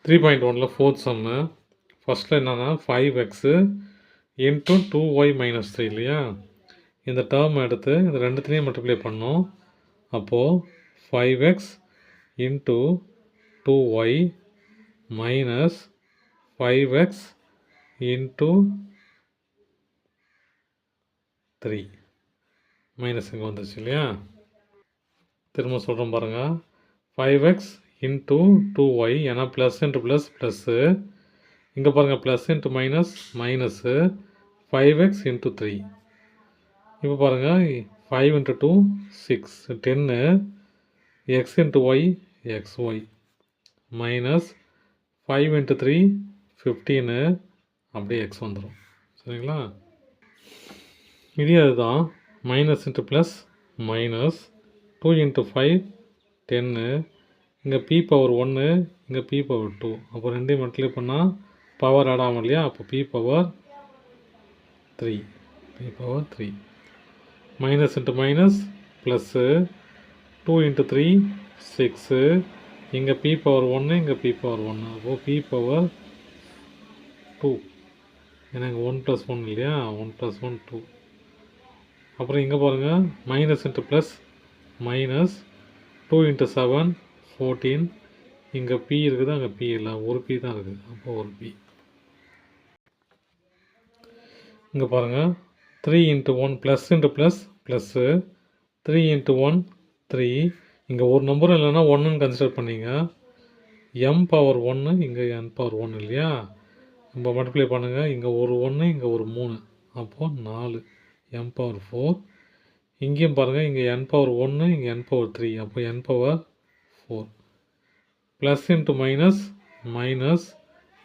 3.1ல fourth சம்மு. ஃபஸ்ட்டில் என்னென்னா 5x into 2y minus 3 இல்லையா? இந்த டேர்ம் எடுத்து இது ரெண்டுத்துலேயும் மல்டிப்ளை பண்ணோம். அப்போது 5x into 2y minus 5x into 3 minus இங்கே வந்துருச்சு இல்லையா? திரும்ப சொல்கிறோம் பாருங்கள். 5x இன்ட்டு 2y ஏன்னா ப்ளஸ் இன்ட்டு ப்ளஸ் ப்ளஸ்ஸு. இங்கே பாருங்கள் plus into minus minus 5x into 3. இப்போ பாருங்கள் 5 into 2 6 10 x into y xy minus 5 into 3 15 அப்படியே எக்ஸ் வந்துடும். சரிங்களா? இதே அதுதான் minus into plus minus 2 into 5 10 இங்கே p பவர் 1 இங்கே p பவர் 2. அப்போ ரெண்டையும் மல்டிப்ளை பண்ணால் பவர் ஆட் ஆகும் இல்லையா? அப்போ p power 3 minus into minus plus 2 into 3 6 இங்கே p பவர் 1 இங்கே p பவர் 1. அப்போது p பவர் 2 எனக்கு 1 + 1 இல்லையா? 1 + 1 2. அப்புறம் இங்கே பாருங்கள் minus into plus minus 2 into 7 14 இங்கே p இருக்குது அங்கே p இல்லை, ஒரு p தான் இருக்குது. அப்போது ஒரு p. இங்கே பாருங்கள் 3 into 1 plus into plus plus 3 into 1 3 இங்கே ஒரு நம்பரும் இல்லைன்னா 1ன்னு கன்சிடர் பண்ணிங்க. m பவர் 1 இங்கே n பவர் 1 இல்லையா? நம்ம மல்டிப்ளை பண்ணுங்கள். இங்கே ஒரு 1 இங்கே ஒரு 3 அப்போது 4 m பவர் 4. இங்கேயும் பாருங்கள் இங்கே n பவர் 1 இங்கே n பவர் 3 அப்போ n power 4. Plus into minus minus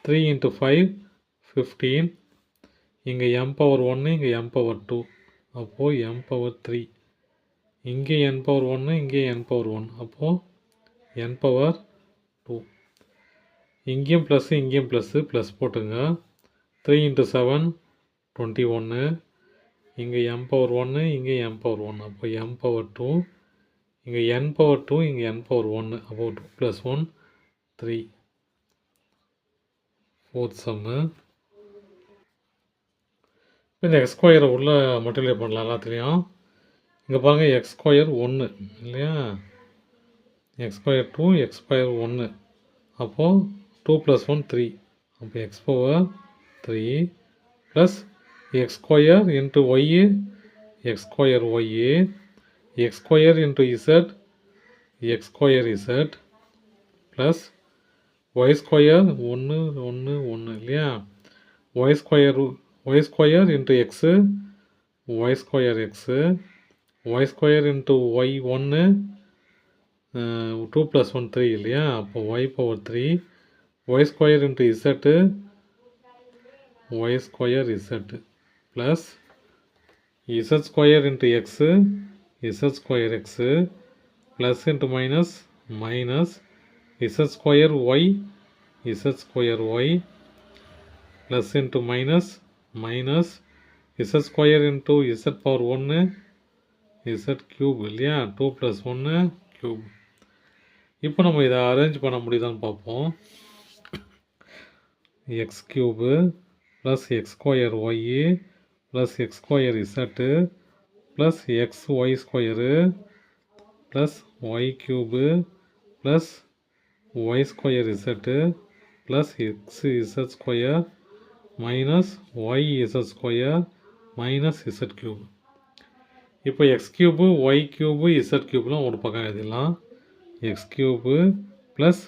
3 into 5 15 இங்கே m பவர் 1 இங்கே m பவர் 2 அப்போது m பவர் 3. இங்கே n பவர் 1 இங்கே n பவர் 1 அப்போது n பவர் 2. இங்கேயும் ப்ளஸ்ஸு இங்கேயும் ப்ளஸ்ஸு ப்ளஸ் போட்டுங்க. 3 இன்ட்டு 7 21 இங்கே m பவர் 1 இங்கே m பவர் 1 அப்போ m பவர் 2. இங்கே n பவர் 2 இங்கே n பவர் 1 அப்போ 2 + 1 3. ஃபோர்த் சம்மு. இந்த எக்ஸ் ஸ்கொயரை உள்ளே மல்டிப்ளை பண்ணலாம் எல்லாத்துலேயும். இங்கே பாருங்கள் எக்ஸ் ஸ்கொயர் 1 இல்லையா? எக்ஸ் ஸ்கொயர் 2 எக்ஸ் ஸ்கொயர் 1 அப்போது 2 + 1 3 அப்போ x power 3 plus x square into y x square y x square into z x square z plus y square 1 1 1 இல்லையா? Y square into x y square x y square into y 1 2 + 1 3 இல்லையா? அப்போ y power 3 y square into z y square z plus z square into x z square x plus into minus minus z square y z square y plus into minus minus z square into z power 1 z cube இல்லையா? 2 + 1 cube. இப்போ நம்ம இதை arrange பண்ண முடியுதான்னு பார்ப்போம். X cube plus x square y plus x square z plus x y square plus y cube plus y square z plus x z square minus y z square minus z cube. இப்போ x cube y cube z க்யூப்லாம் ஒரு பக்கம் எழுதிடலாம். X cube plus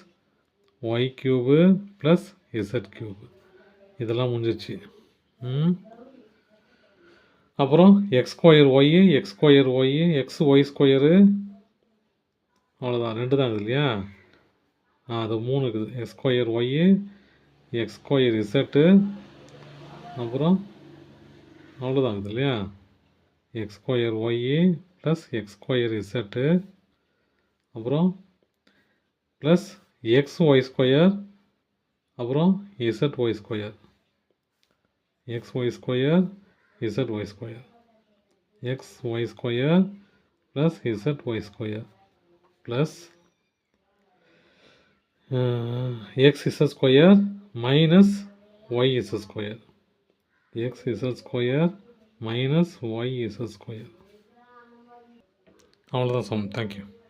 y cube plus z cube இதெல்லாம் முடிஞ்சிச்சு. அப்புறம் x square y x square y x y square அவ்வளோதான், 2 தான் இருக்குது இல்லையா? அது 3 இருக்குது. X square y x square z அப்புறம் அவ்வளோதான் இருக்குது இல்லையா? X square y plus x square z அப்புறம் ப்ளஸ் எக்ஸ் ஒய் ஸ்கொயர் அப்புறம் z y square x y square z y square x y square plus z y square plus x z square minus y z square. X z square minus y z square. அவ்வளோதான் sum. Thank you.